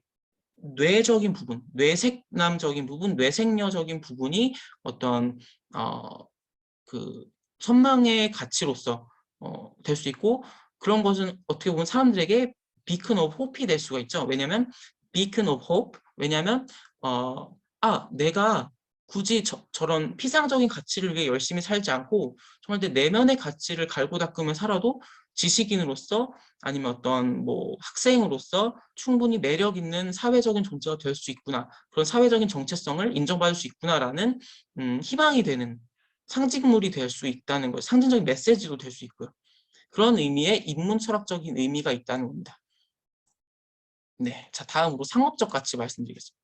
뇌적인 부분, 뇌색남적인 부분, 뇌생녀적인 부분이 어떤 그 선망의 가치로서 될 수 있고, 그런 것은 어떻게 보면 사람들에게 beacon of hope이 될 수가 있죠. 왜냐하면 beacon of hope, 왜냐하면 내가 굳이 저런 피상적인 가치를 위해 열심히 살지 않고 정말 내 내면의 가치를 갈고 닦으며 살아도 지식인으로서 아니면 어떤 학생으로서 충분히 매력 있는 사회적인 존재가 될 수 있구나, 그런 사회적인 정체성을 인정받을 수 있구나라는 희망이 되는 상징물이 될 수 있다는 것, 상징적인 메시지도 될 수 있고요. 그런 의미의 인문 철학적인 의미가 있다는 겁니다. 네, 자, 다음으로 상업적 가치 말씀드리겠습니다.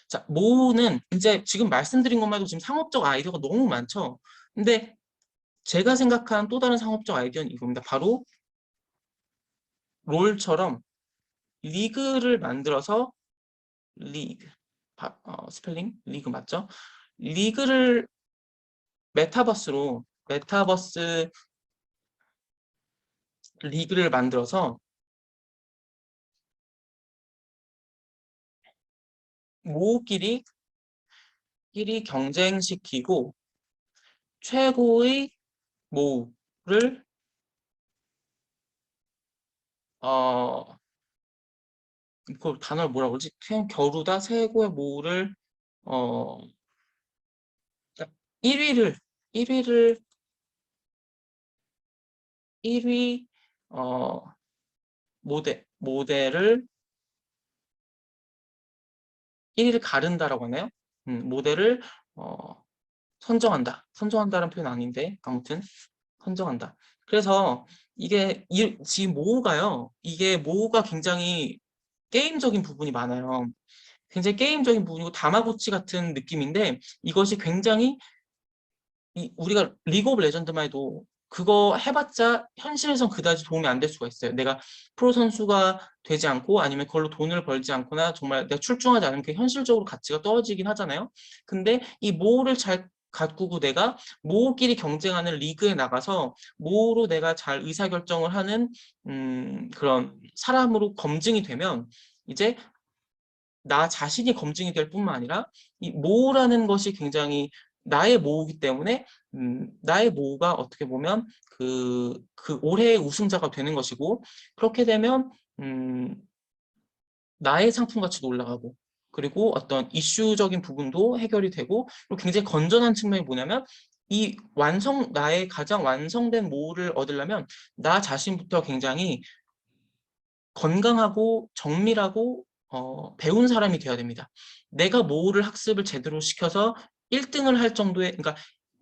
자, 모는 이제 지금 말씀드린 것만 해도 지금 상업적 아이디어가 너무 많죠. 근데 제가 생각한 또 다른 상업적 아이디어는 이겁니다. 바로 롤처럼 리그를 만들어서, 리그, 스펠링 리그 맞죠? 리그를 메타버스 리그를 만들어서 모끼리 경쟁시키고 최고의 모를 그 단어를 뭐라고 그러지? 그냥 겨루다 최고의 모를 어 1위를 1위를 1위 모델을 1위를 가른다라고 하나요? 모델을 선정한다라는 표현 아닌데 아무튼 선정한다. 그래서 이게 지금 이게 모호가 굉장히 게임적인 부분이 많아요. 굉장히 게임적인 부분이고 다마고치 같은 느낌인데, 이것이 굉장히 우리가 리그 오브 레전드만 해도 그거 해봤자 현실에선 그다지 도움이 안 될 수가 있어요. 내가 프로 선수가 되지 않고 아니면 그걸로 돈을 벌지 않거나 정말 내가 출중하지 않으면 그 현실적으로 가치가 떨어지긴 하잖아요. 근데 이 모호를 잘 가꾸고 내가 모호끼리 경쟁하는 리그에 나가서 모호로 내가 잘 의사결정을 하는 그런 사람으로 검증이 되면 이제 나 자신이 검증이 될 뿐만 아니라 이 모호라는 것이 굉장히 나의 모호이기 때문에 나의 모호가 어떻게 보면 그 올해의 우승자가 되는 것이고, 그렇게 되면 나의 상품 가치도 올라가고, 그리고 어떤 이슈적인 부분도 해결이 되고, 그리고 굉장히 건전한 측면이 뭐냐면 나의 가장 완성된 모호를 얻으려면 나 자신부터 굉장히 건강하고 정밀하고 배운 사람이 되어야 됩니다. 내가 모호를 학습을 제대로 시켜서 1등을 할 정도의, 그러니까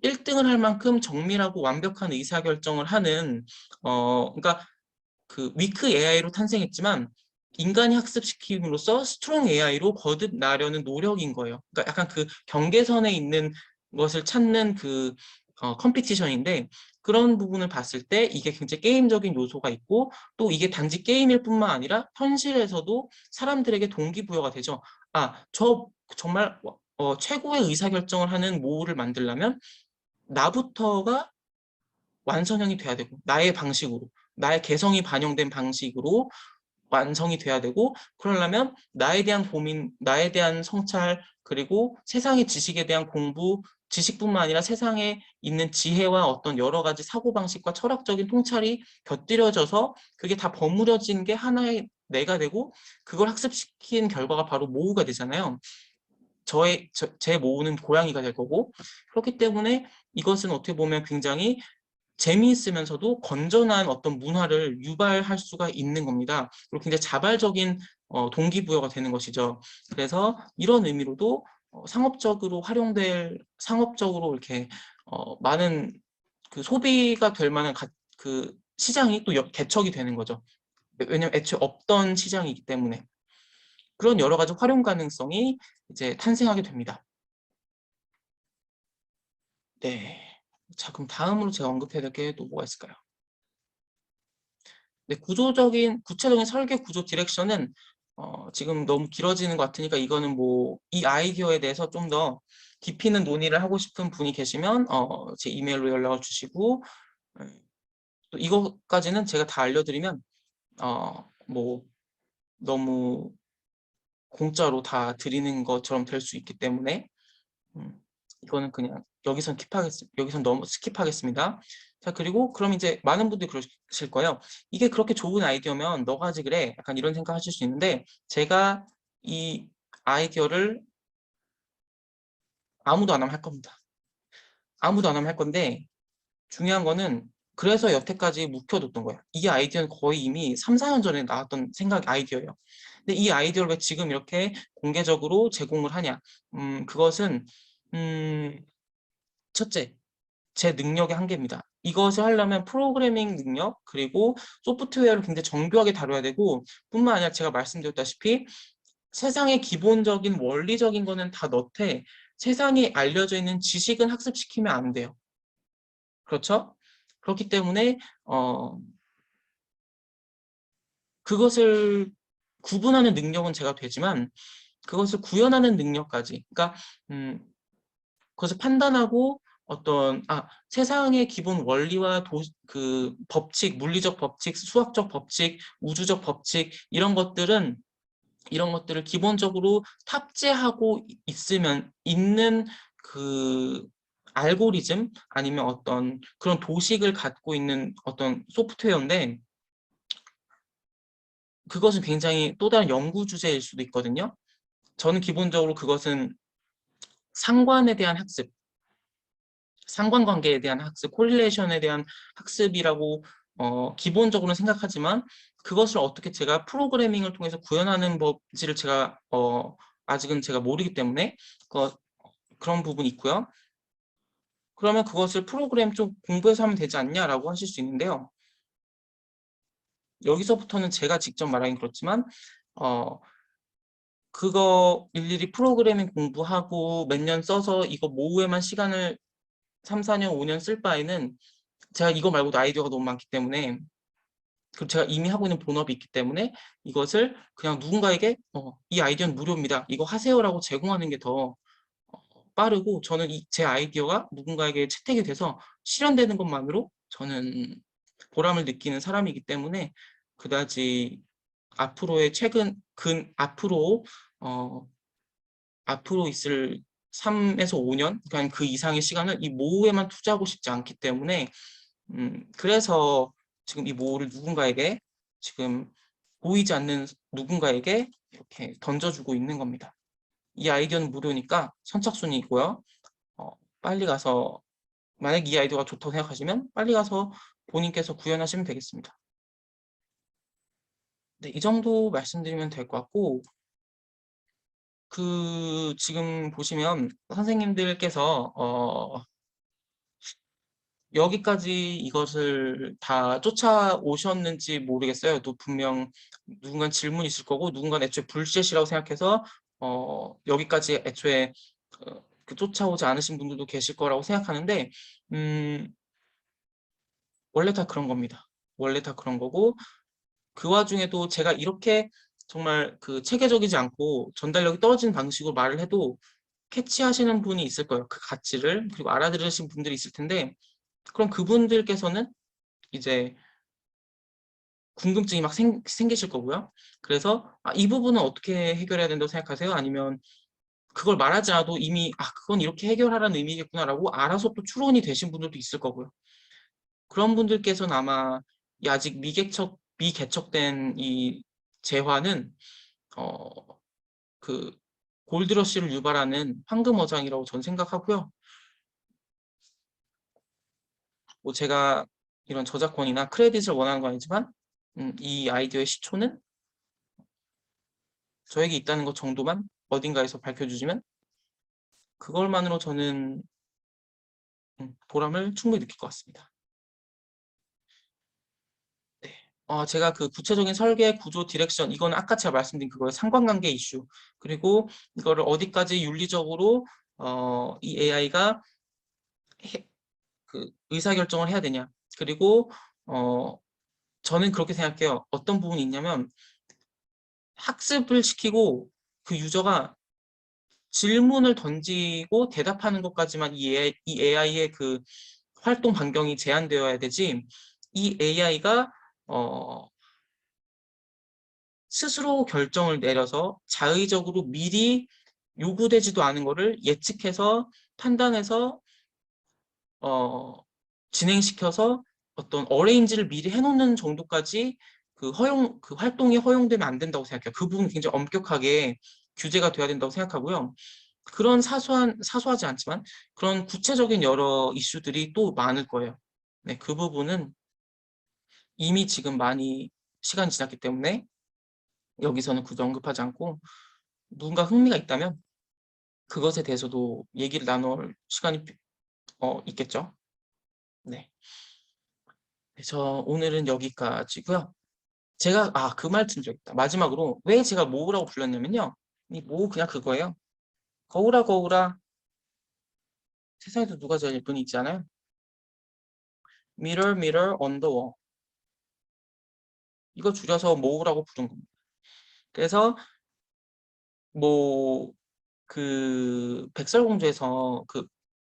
1등을 할 만큼 정밀하고 완벽한 의사결정을 하는 그러니까 그 위크 AI로 탄생했지만 인간이 학습시킴으로써 스트롱 AI로 거듭나려는 노력인 거예요. 그러니까 약간 그 경계선에 있는 것을 찾는 컴피티션인데, 그런 부분을 봤을 때 이게 굉장히 게임적인 요소가 있고, 또 이게 단지 게임일 뿐만 아니라 현실에서도 사람들에게 동기부여가 되죠. 저 정말 최고의 의사결정을 하는 모호를 만들려면 나부터가 완성형이 돼야 되고, 나의 방식으로, 나의 개성이 반영된 방식으로 완성이 돼야 되고, 그러려면 나에 대한 고민, 나에 대한 성찰, 그리고 세상의 지식에 대한 공부, 지식뿐만 아니라 세상에 있는 지혜와 어떤 여러 가지 사고방식과 철학적인 통찰이 곁들여져서 그게 다 버무려진 게 하나의 내가 되고 그걸 학습시킨 결과가 바로 모우가 되잖아요. 제 모우는 고양이가 될 거고 그렇기 때문에 이것은 어떻게 보면 굉장히 재미있으면서도 건전한 어떤 문화를 유발할 수가 있는 겁니다. 그리고 굉장히 자발적인 동기부여가 되는 것이죠. 그래서 이런 의미로도 상업적으로 이렇게 많은 그 소비가 될 만한 그 시장이 또 개척이 되는 거죠. 왜냐하면 애초에 없던 시장이기 때문에 그런 여러 가지 활용 가능성이 이제 탄생하게 됩니다. 네. 자, 그럼 다음으로 제가 언급해야 될 게 또 뭐가 있을까요? 네, 구체적인 설계 구조 디렉션은 지금 너무 길어지는 것 같으니까 이거는 뭐 이 아이디어에 대해서 좀 더 깊이 있는 논의를 하고 싶은 분이 계시면 제 이메일로 연락을 주시고 또 이것까지는 제가 다 알려드리면 뭐 너무 공짜로 다 드리는 것처럼 될 수 있기 때문에 이거는 그냥 여기선 너무 스킵하겠습니다. 자, 그리고 그럼 이제 많은 분들이 그러실 거예요. 이게 그렇게 좋은 아이디어면 너가 하지 그래. 약간 이런 생각 하실 수 있는데 제가 이 아이디어를 아무도 안 하면 할 겁니다. 아무도 안 하면 할 건데 중요한 거는 그래서 여태까지 묵혀뒀던 거예요. 이 아이디어는 거의 이미 3, 4년 전에 나왔던 아이디어예요. 근데 이 아이디어를 왜 지금 이렇게 공개적으로 제공을 하냐? 그것은 첫째, 제 능력의 한계입니다. 이것을 하려면 프로그래밍 능력 그리고 소프트웨어를 굉장히 정교하게 다뤄야 되고 뿐만 아니라 제가 말씀드렸다시피 세상의 기본적인 원리적인 거는 다 넣되 세상에 알려져 있는 지식은 학습시키면 안 돼요. 그렇죠? 그렇기 때문에 그것을 구분하는 능력은 제가 되지만 그것을 구현하는 능력까지 그러니까 그것을 판단하고 세상의 기본 원리와 그 법칙, 물리적 법칙, 수학적 법칙, 우주적 법칙 이런 것들을 기본적으로 탑재하고 있는 그 알고리즘 아니면 어떤 그런 도식을 갖고 있는 어떤 소프트웨어인데 그것은 굉장히 또 다른 연구 주제일 수도 있거든요. 저는 기본적으로 그것은 상관에 대한 학습, 상관관계에 대한 학습, 콜릴레이션에 대한 학습이라고 기본적으로는 생각하지만 그것을 어떻게 제가 프로그래밍을 통해서 구현하는 법지를 제가 아직은 제가 모르기 때문에 그런 부분이 있고요. 그러면 그것을 프로그램 좀 공부해서 하면 되지 않냐라고 하실 수 있는데요. 여기서부터는 제가 직접 말하긴 그렇지만 그거 일일이 프로그래밍 공부하고 몇 년 써서 이거 모의에만 시간을 3, 4년, 5년 쓸 바에는 제가 이거 말고도 아이디어가 너무 많기 때문에 그리고 제가 이미 하고 있는 본업이 있기 때문에 이것을 그냥 누군가에게 이 아이디어는 무료입니다. 이거 하세요라고 제공하는 게 더 빠르고 저는 제 아이디어가 누군가에게 채택이 돼서 실현되는 것만으로 저는 보람을 느끼는 사람이기 때문에 그다지 어, 앞으로 있을 3에서 5년, 그러니까 그 이상의 시간을 이 모으에만 투자하고 싶지 않기 때문에 그래서 지금 이 모으를 누군가에게 지금 보이지 않는 누군가에게 이렇게 던져주고 있는 겁니다. 이 아이디어는 무료니까 선착순이고요. 빨리 가서 만약 이 아이디어가 좋다고 생각하시면 빨리 가서 본인께서 구현하시면 되겠습니다. 네, 이 정도 말씀드리면 될 것 같고 지금 보시면 선생님들께서 여기까지 이것을 다 쫓아오셨는지 모르겠어요. 또 분명 누군가 질문이 있을 거고 누군가는 애초에 불셋이라고 생각해서 여기까지 애초에 쫓아오지 않으신 분들도 계실 거라고 생각하는데 원래 다 그런 겁니다. 원래 다 그런 거고 그 와중에도 제가 이렇게 정말 그 체계적이지 않고 전달력이 떨어지는 방식으로 말을 해도 캐치하시는 분이 있을 거예요. 그 가치를 그리고 알아들으신 분들이 있을 텐데 그럼 그분들께서는 이제 궁금증이 막 생기실 거고요. 그래서 이 부분은 어떻게 해결해야 된다고 생각하세요? 아니면 그걸 말하지 않아도 이미 그건 이렇게 해결하라는 의미겠구나라고 알아서 또 추론이 되신 분들도 있을 거고요. 그런 분들께서는 아마 이 아직 미개척된 이 재화는 어, 그 골드러시를 유발하는 황금어장이라고 저는 생각하고요. 뭐 제가 이런 저작권이나 크레딧을 원하는 건 아니지만 이 아이디어의 시초는 저에게 있다는 것 정도만 어딘가에서 밝혀주시면 그걸만으로 저는 보람을 충분히 느낄 것 같습니다. 네. 제가 그 구체적인 설계, 구조, 디렉션, 이건 아까 제가 말씀드린 그거예요. 상관관계 이슈. 그리고 이거를 어디까지 윤리적으로 이 AI가 그 의사결정을 해야 되냐. 그리고 저는 그렇게 생각해요. 어떤 부분이 있냐면 학습을 시키고 그 유저가 질문을 던지고 대답하는 것까지만 이 AI의 그 활동 반경이 제한되어야 되지, 이 AI가 스스로 결정을 내려서 자의적으로 미리 요구되지도 않은 거를 예측해서 판단해서 진행시켜서 어떤 어레인지를 미리 해놓는 정도까지 그 활동이 허용되면 안 된다고 생각해요. 그 부분 굉장히 엄격하게 규제가 돼야 된다고 생각하고요. 그런 사소하지 않지만 그런 구체적인 여러 이슈들이 또 많을 거예요. 네, 그 부분은 이미 지금 많이 시간이 지났기 때문에 여기서는 굳이 언급하지 않고, 누군가 흥미가 있다면 그것에 대해서도 얘기를 나눌 시간이 있겠죠. 네. 그래서 오늘은 여기까지고요. 제가 그 말 든 적 있다. 마지막으로 왜 제가 모으라고 불렀냐면요. 이 모으 그냥 그거예요. 거울아 거울아, 세상에서 누가 제일 예쁜이 있잖아요. Mirror mirror on the wall. 이거 줄여서 모으라고 부른 겁니다. 그래서 뭐 그 백설공주에서 그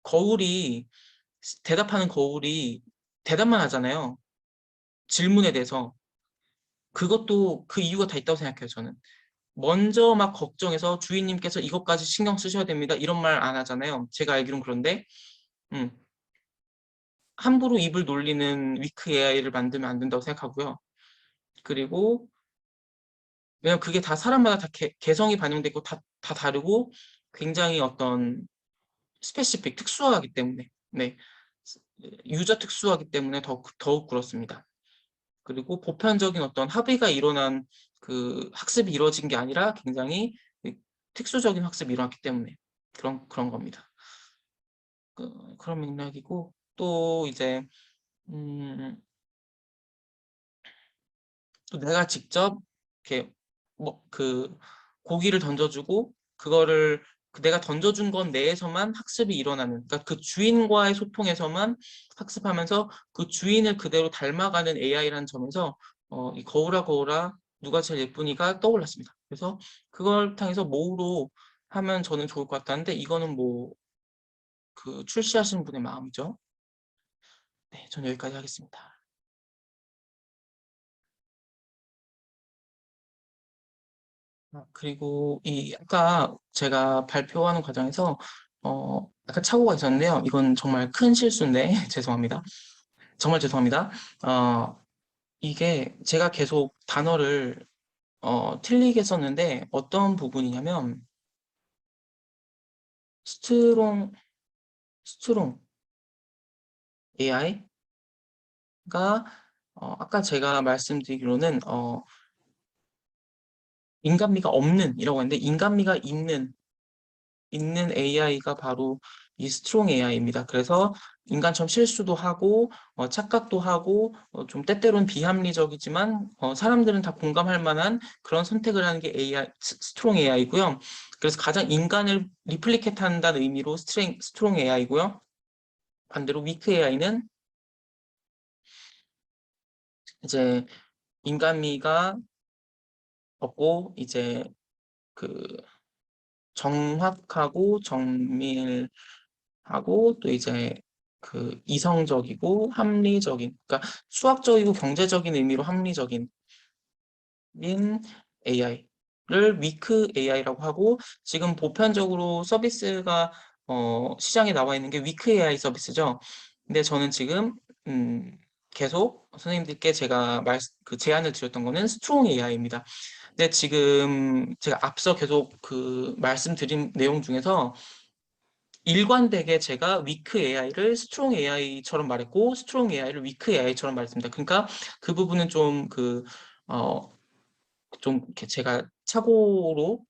거울이 대답하는 거울이 대답만 하잖아요. 질문에 대해서. 그것도 그 이유가 다 있다고 생각해요, 저는. 먼저 막 걱정해서 주인님께서 이것까지 신경 쓰셔야 됩니다, 이런 말 안 하잖아요. 제가 알기론. 그런데 음, 함부로 입을 놀리는 위크 AI를 만들면 안 된다고 생각하고요. 그리고 왜냐면 그게 다 사람마다 다 개성이 반영돼 있고 다 다르고 굉장히 어떤 스페시픽 특수하기 때문에, 네, 유저 특수하기 때문에 더욱 그렇습니다. 그리고 보편적인 어떤 합의가 일어난 그 학습이 이루어진 게 아니라 굉장히 특수적인 학습이 일어났기 때문에 그런 겁니다. 그런 맥락이고, 또 이제 음, 또 내가 직접 이렇게 뭐 그 고기를 던져주고 그거를 내가 던져준 건 내에서만 학습이 일어나는, 그러니까 그 주인과의 소통에서만 학습하면서 그 주인을 그대로 닮아가는 AI라는 점에서 이 거울아 거울아 누가 제일 예쁘니가 떠올랐습니다. 그래서 그걸 통해서 모으로 하면 저는 좋을 것 같았는데, 이거는 뭐 그 출시하시는 분의 마음이죠. 네, 저는 여기까지 하겠습니다. 그리고 이 아까 제가 발표하는 과정에서 약간 착오가 있었는데요. 이건 정말 큰 실수인데 죄송합니다. 정말 죄송합니다. 이게 제가 계속 단어를 틀리게 썼는데, 어떤 부분이냐면 스트롱 스트롱 AI가 아까 제가 말씀드리기로는 인간미가 없는 이라고 했는데, 인간미가 있는 AI가 바로 이 스트롱 AI입니다. 그래서 인간처럼 실수도 하고 착각도 하고 좀 때때로는 비합리적이지만 사람들은 다 공감할 만한 그런 선택을 하는 게 스트롱 AI고요. 그래서 가장 인간을 리플리케이트 한다는 의미로 스트롱 AI고요. 반대로 위크 AI는 이제 인간미가 없고 이제 그 정확하고 정밀하고, 또 이제 그 이성적이고 합리적인, 그러니까 수학적이고 경제적인 의미로 합리적인 AI. 를 위크 AI라고 하고, 지금 보편적으로 서비스가 시장에 나와 있는 게 위크 AI 서비스죠. 근데 저는 지금 계속 선생님들께 제가 그 제안을 드렸던 거는 스트롱 AI입니다. 근데 지금 제가 앞서 계속 그 말씀드린 내용 중에서 일관되게 제가 위크 AI를 스트롱 AI처럼 말했고, 스트롱 AI를 위크 AI처럼 말했습니다. 그러니까 그 부분은 좀 이렇게 제가 착오로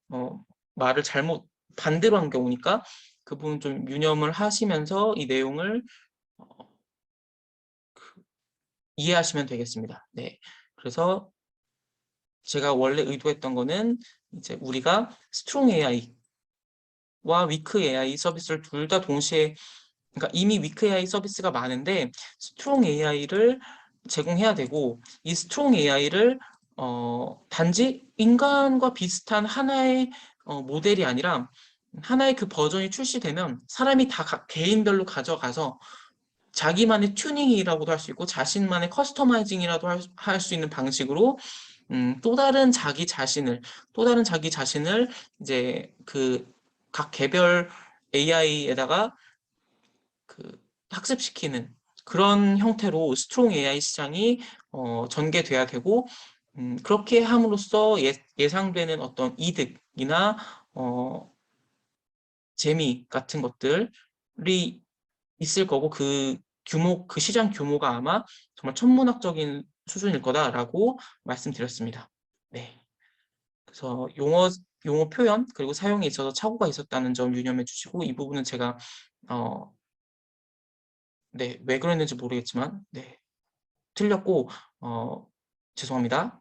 말을 잘못 반대로 한 경우니까 그 부분 좀 유념을 하시면서 이 내용을 어, 이해하시면 되겠습니다. 네. 그래서 제가 원래 의도했던 거는 이제 우리가 스트롱 AI와 위크 AI 서비스를 둘 다 동시에, 그러니까 이미 위크 AI 서비스가 많은데 스트롱 AI를 제공해야 되고, 이 스트롱 AI를 단지 인간과 비슷한 하나의 모델이 아니라 하나의 그 버전이 출시되면 사람이 다 개인별로 가져가서 자기만의 튜닝이라고도 할 수 있고 자신만의 커스터마이징이라도 할 수 있는 방식으로 또 다른 자기 자신을 이제 그 각 개별 AI에다가 그 학습시키는 그런 형태로 스트롱 AI 시장이 전개돼야 되고, 그렇게 함으로써 예상되는 어떤 이득이나 재미 같은 것들이 있을 거고, 그 시장 규모가 아마 정말 천문학적인 수준일 거다라고 말씀드렸습니다. 네. 그래서 용어 표현 그리고 사용에 있어서 착오가 있었다는 점 유념해 주시고, 이 부분은 제가 어, 네, 왜 그랬는지 모르겠지만 네, 틀렸고 죄송합니다.